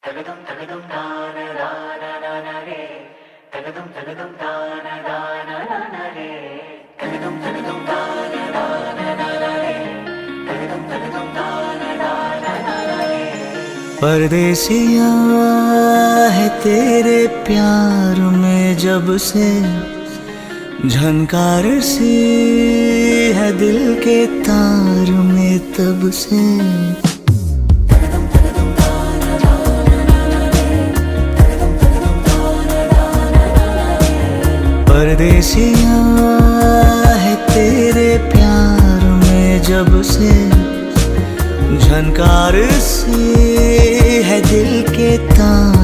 तगदम तगदम दाना दाना दाना रे, तगदम तगदम दाना दाना दाना रे, तगदम तगदम दाना दाना दाना रे, तगदम तगदम दाना दाना दाना रे। परदेसिया है तेरे प्यार में जब से, झनकार सी है दिल के तार में तब से। परदेसिया है तेरे प्यार में जब से, झनकार सी है दिल के तार